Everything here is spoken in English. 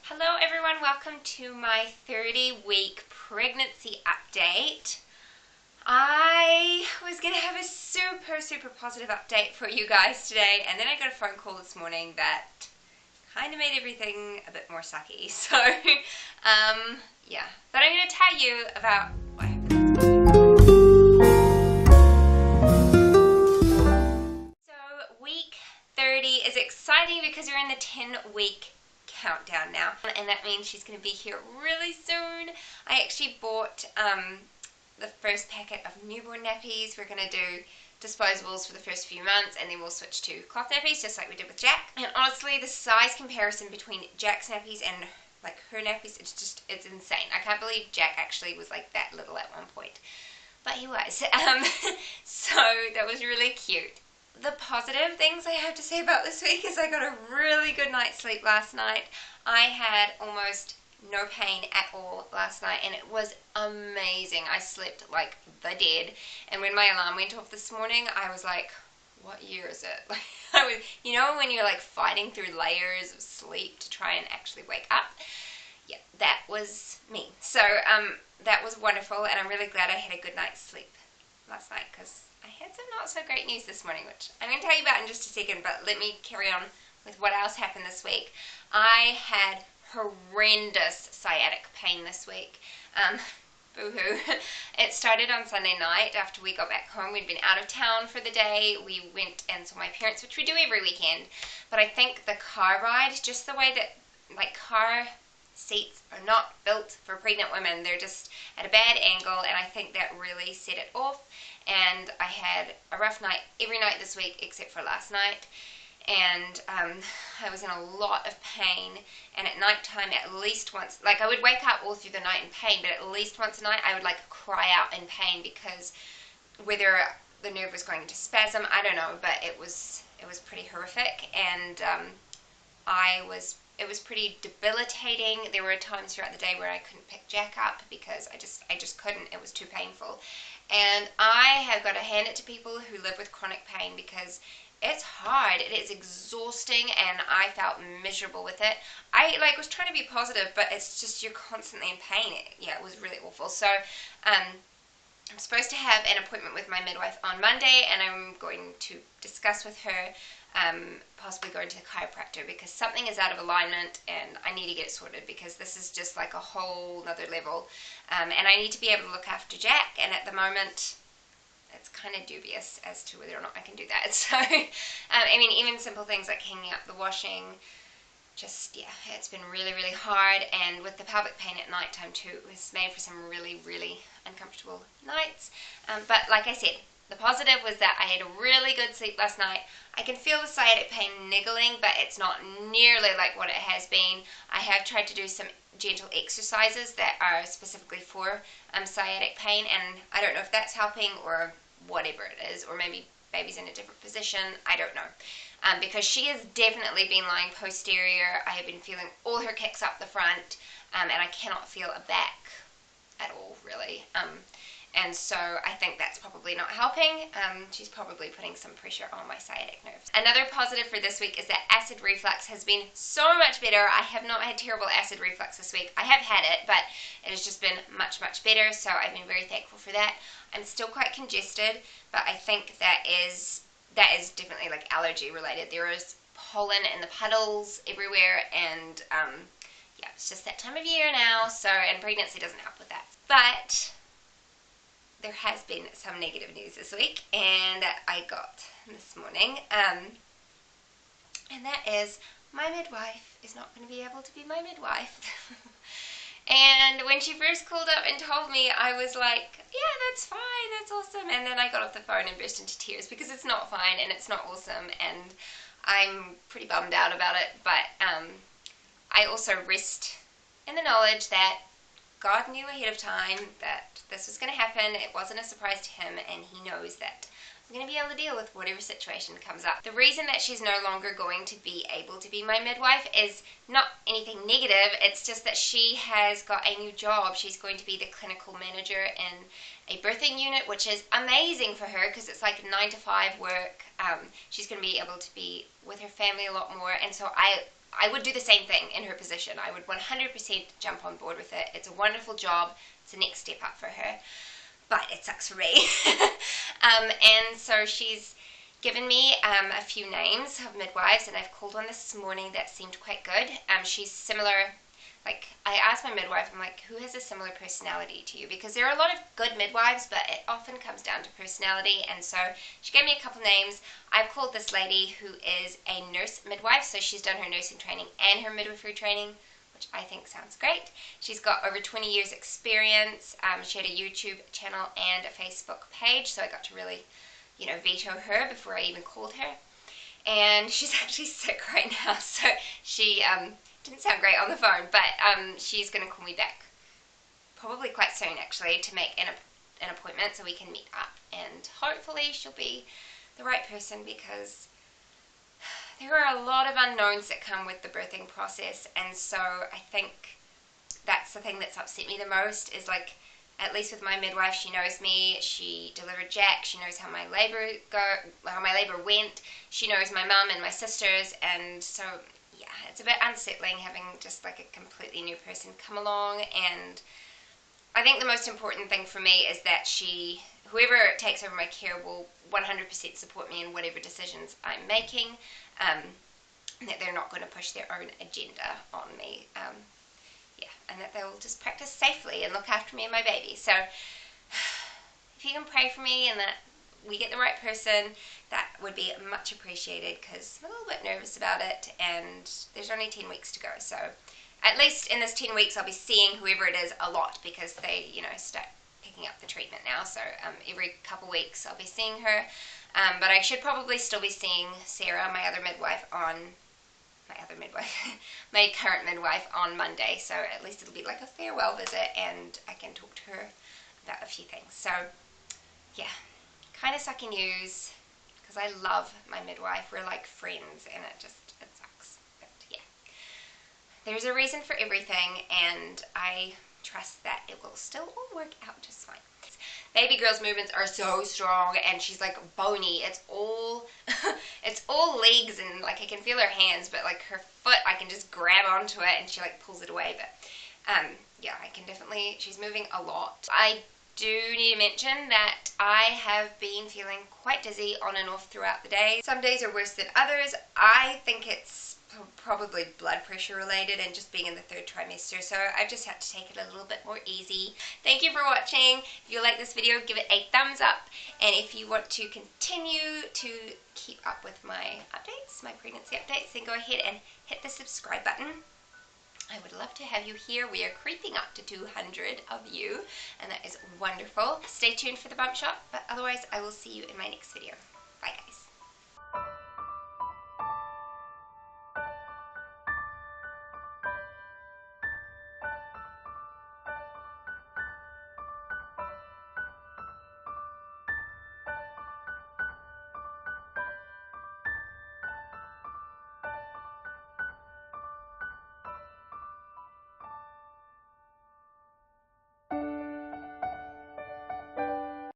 Hello everyone, welcome to my 30-week pregnancy update. I was going to have a super positive update for you guys today, and then I got a phone call this morning that kind of made everything a bit more sucky. So, yeah. But I'm going to tell you about what happened. So, week 30 is exciting because we're in the 10-week countdown now, and that means she's going to be here really soon. I actually bought the first packet of newborn nappies. We're going to do disposables for the first few months, and then we'll switch to cloth nappies just like we did with Jack. And honestly, the size comparison between Jack's nappies and like her nappies, it's insane. I can't believe Jack actually was like that little at one point, but he was. So that was really cute. The positive things I have to say about this week is I got a really good night's sleep last night. I had almost no pain at all last night, and it was amazing. I slept like the dead, and when my alarm went off this morning, I was like, what year is it? Like, I was, you know, when you're like fighting through layers of sleep to try and actually wake up? Yeah, that was me. So that was wonderful, and I'm really glad I had a good night's sleep last night, because I had some not so great news this morning, which I'm going to tell you about in just a second, but let me carry on with what else happened this week. I had horrendous sciatic pain this week. Boo-hoo. It started on Sunday night after we got back home. We'd been out of town for the day. We went and saw my parents, which we do every weekend, but I think the car ride, just the way that like car seats are not built for pregnant women, they're just at a bad angle, and I think that really set it off. And I had a rough night every night this week except for last night, and I was in a lot of pain, and at night time at least once, like I would wake up all through the night in pain, but at least once a night I would like cry out in pain, because whether the nerve was going into spasm, I don't know, but it was pretty horrific, and it was pretty debilitating. There were times throughout the day where I couldn't pick Jack up because I just couldn't. It was too painful. And I have got to hand it to people who live with chronic pain, because it's hard. It is exhausting, and I felt miserable with it. I was trying to be positive, but it's just you're constantly in pain. It was really awful. So I'm supposed to have an appointment with my midwife on Monday, and I'm going to discuss with her possibly going to the chiropractor, because something is out of alignment and I need to get it sorted, because this is just like a whole nother level, and I need to be able to look after Jack, and at the moment it's kind of dubious as to whether or not I can do that. So I mean, even simple things like hanging up the washing, just, yeah, it's been really hard, and with the pelvic pain at night time too, it was made for some really uncomfortable nights, but like I said, the positive was that I had a really good sleep last night. I can feel the sciatic pain niggling, but it's not nearly like what it has been. I have tried to do some gentle exercises that are specifically for sciatic pain, and I don't know if that's helping or whatever it is, or maybe baby's in a different position. I don't know. Because she has definitely been lying posterior. I have been feeling all her kicks up the front, and I cannot feel a back at all, really. And so I think that's probably not helping. She's probably putting some pressure on my sciatic nerves. Another positive for this week is that acid reflux has been so much better. I have not had terrible acid reflux this week. I have had it, but it has just been much better, so I've been very thankful for that. I'm still quite congested, but I think that is definitely like allergy related. There is pollen in the puddles everywhere, and yeah, it's just that time of year now, so, and pregnancy doesn't help with that. But there has been some negative news this week, and I got this morning, and that is my midwife is not going to be able to be my midwife. And when she first called up and told me, I was like, yeah, that's fine, that's awesome. And then I got off the phone and burst into tears, because it's not fine and it's not awesome, and I'm pretty bummed out about it. But I also rest in the knowledge that God knew ahead of time that this was going to happen. It wasn't a surprise to him, and he knows that I'm going to be able to deal with whatever situation comes up. The reason that she's no longer going to be able to be my midwife is not anything negative. It's just that she has got a new job. She's going to be the clinical manager in a birthing unit, which is amazing for her, because it's like 9 to 5 work. She's going to be able to be with her family a lot more, and so I would do the same thing in her position. I would 100% jump on board with it. It's a wonderful job. It's the next step up for her. But it sucks for me. And so she's given me a few names of midwives, and I've called one this morning that seemed quite good. She's similar. Like, I asked my midwife, I'm like, who has a similar personality to you? Because there are a lot of good midwives, but it often comes down to personality. And so she gave me a couple names. I've called this lady who is a nurse midwife, so she's done her nursing training and her midwifery training, which I think sounds great. She's got over 20 years experience. She had a YouTube channel and a Facebook page, so I got to really, veto her before I even called her. And she's actually sick right now, so she didn't sound great on the phone, but she's going to call me back probably quite soon, actually, to make an appointment so we can meet up, and hopefully she'll be the right person, because there are a lot of unknowns that come with the birthing process. And so I think that's the thing that's upset me the most, is like, at least with my midwife, she knows me. She delivered Jack. She knows how my labor went. She knows my mum and my sisters, and so yeah, it's a bit unsettling having just like a completely new person come along. And I think the most important thing for me is that whoever takes over my care will 100% support me in whatever decisions I'm making, that they're not going to push their own agenda on me. And that they'll just practice safely and look after me and my baby. So if you can pray for me and that we get the right person, that would be much appreciated, because I'm a little bit nervous about it, and there's only 10 weeks to go. So at least in this 10 weeks I'll be seeing whoever it is a lot, because they, start picking up the treatment now. So every couple weeks I'll be seeing her. But I should probably still be seeing Sarah, my current midwife, on Monday, so at least it'll be like a farewell visit and I can talk to her about a few things. So yeah, kind of sucky news, because I love my midwife. We're like friends, and it sucks. But yeah, there's a reason for everything, and I trust that it will still all work out just fine. Baby girl's movements are so strong, and she's like bony. It's all legs, and like I can feel her hands, but like her foot, I can just grab onto it and she like pulls it away. But yeah, she's moving a lot. I do need to mention that I have been feeling quite dizzy on and off throughout the day. Some days are worse than others. I think it's probably blood pressure related and just being in the 3rd trimester, so I've just had to take it a little bit more easy. Thank you for watching. If you like this video, give it a thumbs up, and if you want to continue to keep up with my updates, my pregnancy updates, then go ahead and hit the subscribe button. I would love to have you here. We are creeping up to 200 of you, and that is wonderful. Stay tuned for the bump shot, but otherwise I will see you in my next video.